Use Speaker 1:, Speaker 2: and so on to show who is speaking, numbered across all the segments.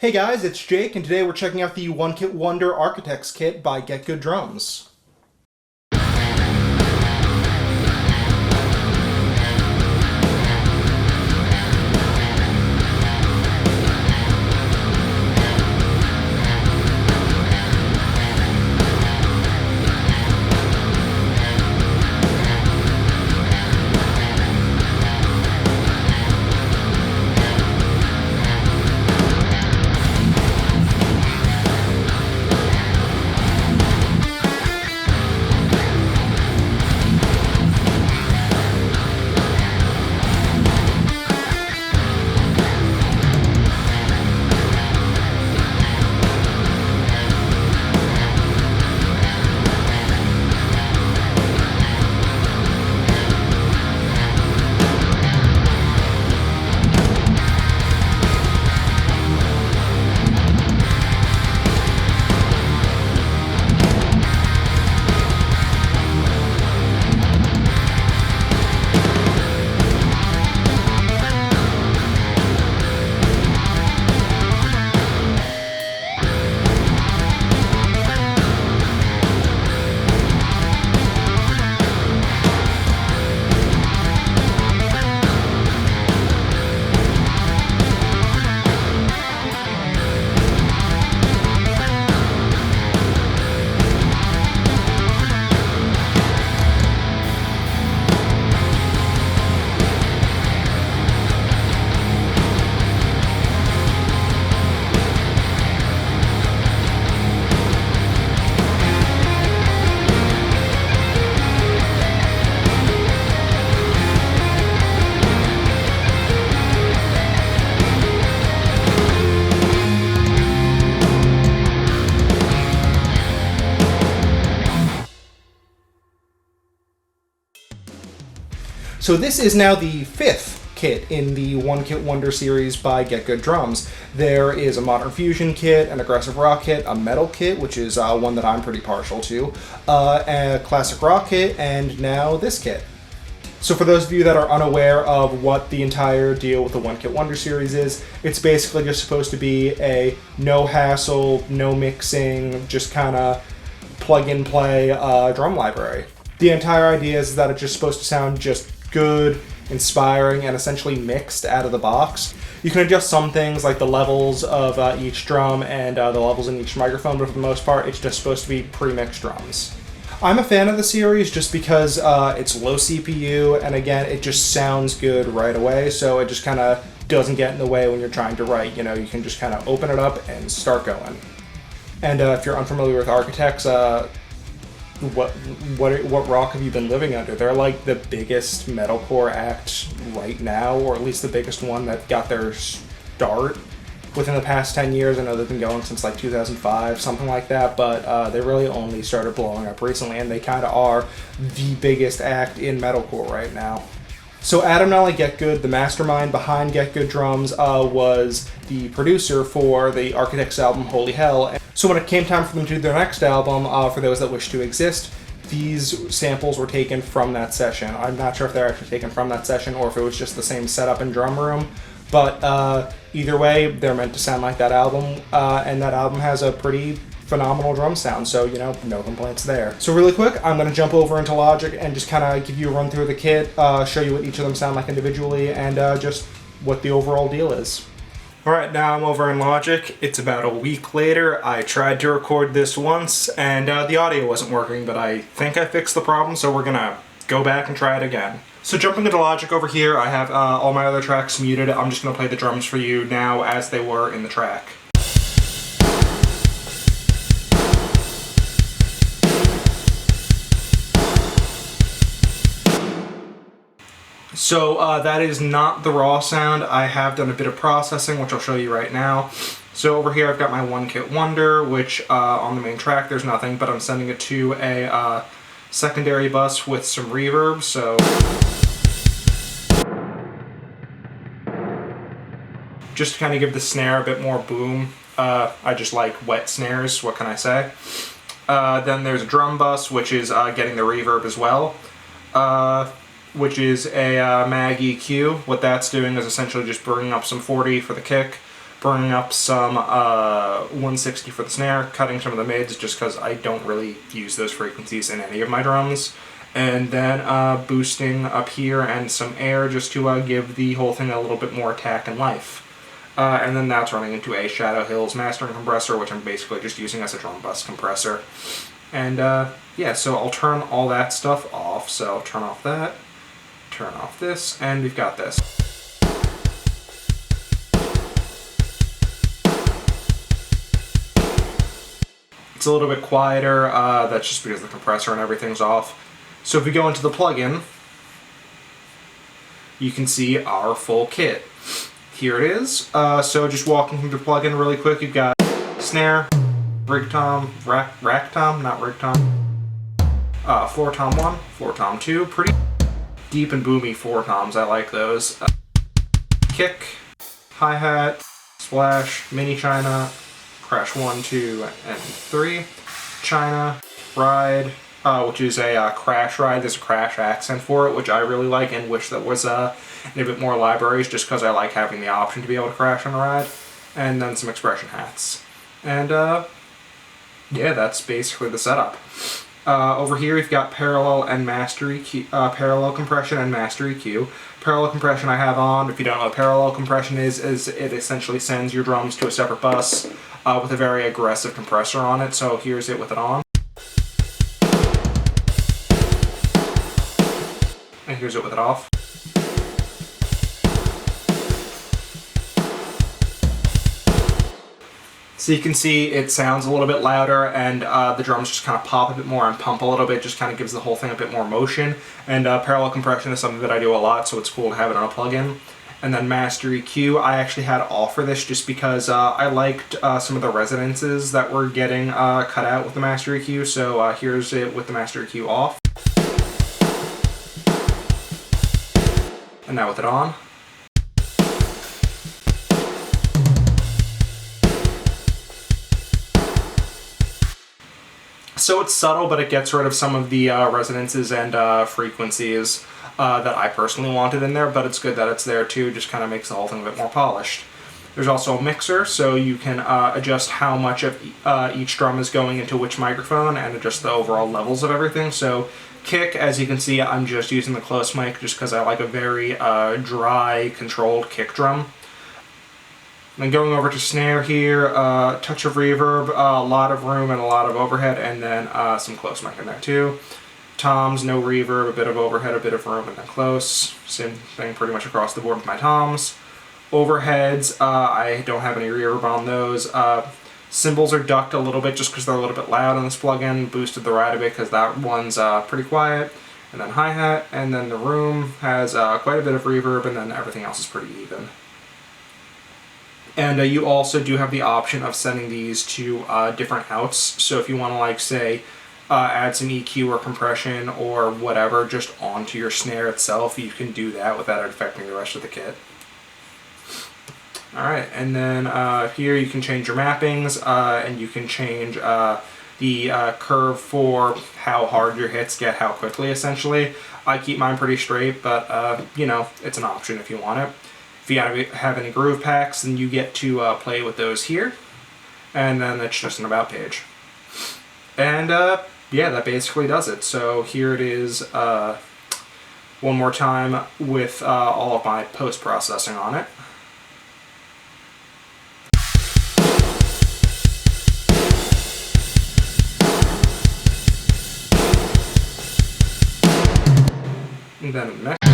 Speaker 1: Hey guys, it's Jake, and today we're checking out the One Kit Wonder Architects Kit by Getgood Drums. So this is now the fifth kit in the One Kit Wonder series by Getgood Drums. There is a Modern Fusion kit, an Aggressive Rock kit, a Metal kit, which is one that I'm pretty partial to, a Classic Rock kit, and now this kit. So for those of you that are unaware of what the entire deal with the One Kit Wonder series is, it's basically just supposed to be a no hassle, no mixing, just kind of plug and play drum library. The entire idea is that it's just supposed to sound just good, inspiring, and essentially mixed out of the box. You can adjust some things like the levels of each drum and the levels in each microphone, but for the most part it's just supposed to be pre-mixed drums. I'm a fan of the series just because it's low CPU, and again, it just sounds good right away, so it just kind of doesn't get in the way when you're trying to write. You know, you can just kind of open it up and start going. And if you're unfamiliar with Architects, what rock have you been living under? They're like the biggest metalcore act right now, or at least the biggest one that got their start within the past 10 years. I know they've been going since like 2005, something like that, but they really only started blowing up recently, and they kind of are the biggest act in metalcore right now. So Adam Nolly Getgood, the mastermind behind Getgood Drums, was the producer for the Architects album Holy Hell. So when it came time for them to do their next album, For Those That Wish to Exist, these samples were taken from that session. I'm not sure if they're actually taken from that session or if it was just the same setup and drum room, but either way, they're meant to sound like that album, and that album has a pretty phenomenal drum sound, so, you know, no complaints there. So really quick, I'm going to jump over into Logic and just kind of give you a run through of the kit, show you what each of them sound like individually, and just what the overall deal is. Alright, now I'm over in Logic. It's about a week later. I tried to record this once, and the audio wasn't working, but I think I fixed the problem, so we're going to go back and try it again. So jumping into Logic over here, I have all my other tracks muted. I'm just going to play the drums for you now as they were in the track. So that is not the raw sound. I have done a bit of processing, which I'll show you right now. So over here I've got my One Kit Wonder, which on the main track there's nothing, but I'm sending it to a secondary bus with some reverb, so just to kind of give the snare a bit more boom. I just like wet snares, what can I say? Then there's a drum bus, which is getting the reverb as well. Which is a Mag EQ. What that's doing is essentially just bringing up some 40 for the kick. bringing up some 160 for the snare, cutting some of the mids just because I don't really use those frequencies in any of my drums, and then boosting up here and some air just to give the whole thing a little bit more attack and life. And then that's running into a Shadow Hills mastering compressor, which I'm basically just using as a drum bus compressor. And yeah, so I'll turn all that stuff off. So I'll turn off that, turn off this, and we've got this. It's a little bit quieter, that's just because the compressor and everything's off. So if we go into the plugin, you can see our full kit. Here it is. So just walking through the plugin really quick, you've got snare, rig tom, rack tom, not rig tom, floor tom 1, floor tom 2, pretty deep and boomy floor toms, I like those. Kick, hi-hat, splash, mini China, crash 1, 2, and 3, China, ride, which is a crash ride. There's a crash accent for it, which I really like and wish that was in a bit more libraries, just because I like having the option to be able to crash on a ride. And then some expression hats. And yeah, that's basically the setup. Over here we've got parallel and master EQ, parallel compression and master EQ. Parallel compression I have on. If you don't know what parallel compression is it essentially sends your drums to a separate bus with a very aggressive compressor on it. So here's it with it on. And here's it with it off. So you can see it sounds a little bit louder, and the drums just kind of pop a bit more and pump a little bit, just kind of gives the whole thing a bit more motion. And parallel compression is something that I do a lot, so it's cool to have it on a plugin. And then master EQ, I actually had off for this just because I liked some of the resonances that were getting cut out with the master EQ, so here's it with the master EQ off. And now with it on. So it's subtle, but it gets rid of some of the resonances and frequencies that I personally wanted in there, but it's good that it's there too, just kind of makes the whole thing a bit more polished. There's also a mixer, so you can adjust how much of each drum is going into which microphone and adjust the overall levels of everything. So kick, as you can see, I'm just using the close mic just because I like a very dry, controlled kick drum. Then going over to snare here, touch of reverb, a lot of room and a lot of overhead, and then some close mic in there too. Toms, no reverb, a bit of overhead, a bit of room, and then close. Same thing pretty much across the board with my toms. Overheads, I don't have any reverb on those. Cymbals are ducked a little bit just because they're a little bit loud on this plugin. Boosted the ride a bit because that one's pretty quiet. And then hi-hat, and then the room has quite a bit of reverb, and then everything else is pretty even. And you also do have the option of sending these to different outs. So if you want to, like, say, add some EQ or compression or whatever just onto your snare itself, you can do that without it affecting the rest of the kit. Alright, and then here you can change your mappings, and you can change the curve for how hard your hits get, how quickly, essentially. I keep mine pretty straight, but, you know, it's an option if you want it. If you have any groove packs, then you get to play with those here. And then it's just an about page. And yeah, that basically does it. So here it is one more time with all of my post-processing on it. And then next.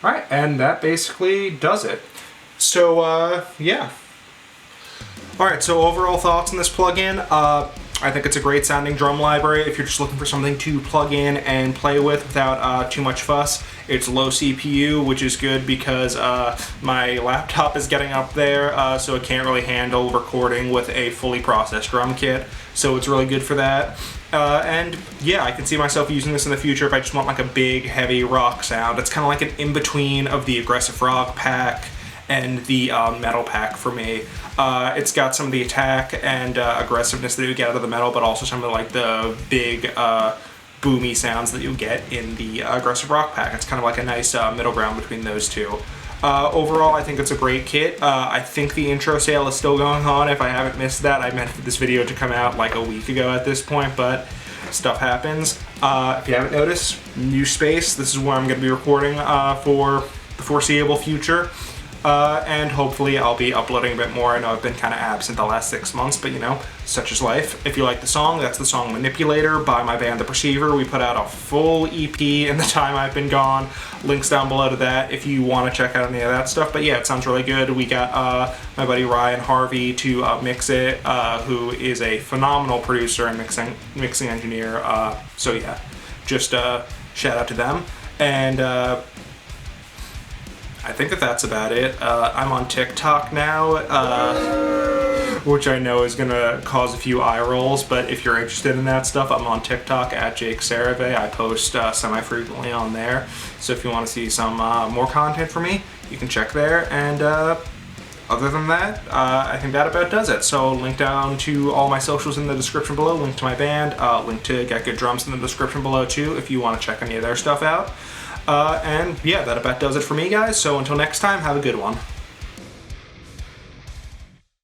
Speaker 1: Alright, and that basically does it. So, yeah. Alright, so overall thoughts on this plugin. I think it's a great sounding drum library if you're just looking for something to plug in and play with without too much fuss. It's low CPU, which is good because my laptop is getting up there, so it can't really handle recording with a fully processed drum kit. So it's really good for that. And yeah, I can see myself using this in the future if I just want like a big, heavy rock sound. It's kind of like an in-between of the aggressive rock pack and the metal pack for me. It's got some of the attack and aggressiveness that you get out of the metal, but also some of like the big boomy sounds that you get in the aggressive rock pack. It's kind of like a nice middle ground between those two. Overall, I think it's a great kit. I think the intro sale is still going on. If I haven't missed that, I meant for this video to come out like a week ago at this point, but stuff happens. If you haven't noticed, new space. This is where I'm going to be recording for the foreseeable future. And hopefully I'll be uploading a bit more. I know I've been kind of absent the last 6 months, but you know, such is life. If you like the song, that's the song Manipulator by my band The Perceiver. We put out a full EP in the time I've been gone. Links down below to that if you want to check out any of that stuff. But yeah, it sounds really good. We got my buddy Ryan Harvey to mix it, who is a phenomenal producer and mixing engineer. So yeah, just shout out to them. And I think that's about it. I'm on TikTok now, which I know is gonna cause a few eye rolls, but if you're interested in that stuff, I'm on TikTok at Jake Sarave. I post semi-frequently on there, so if you want to see some more content from me, you can check there. And other than that, I think that about does it. So link down to all my socials in the description below, link to my band, link to Getgood Drums in the description below too, if you want to check any of their stuff out. And yeah, that about does it for me, guys. So until next time, have a good one.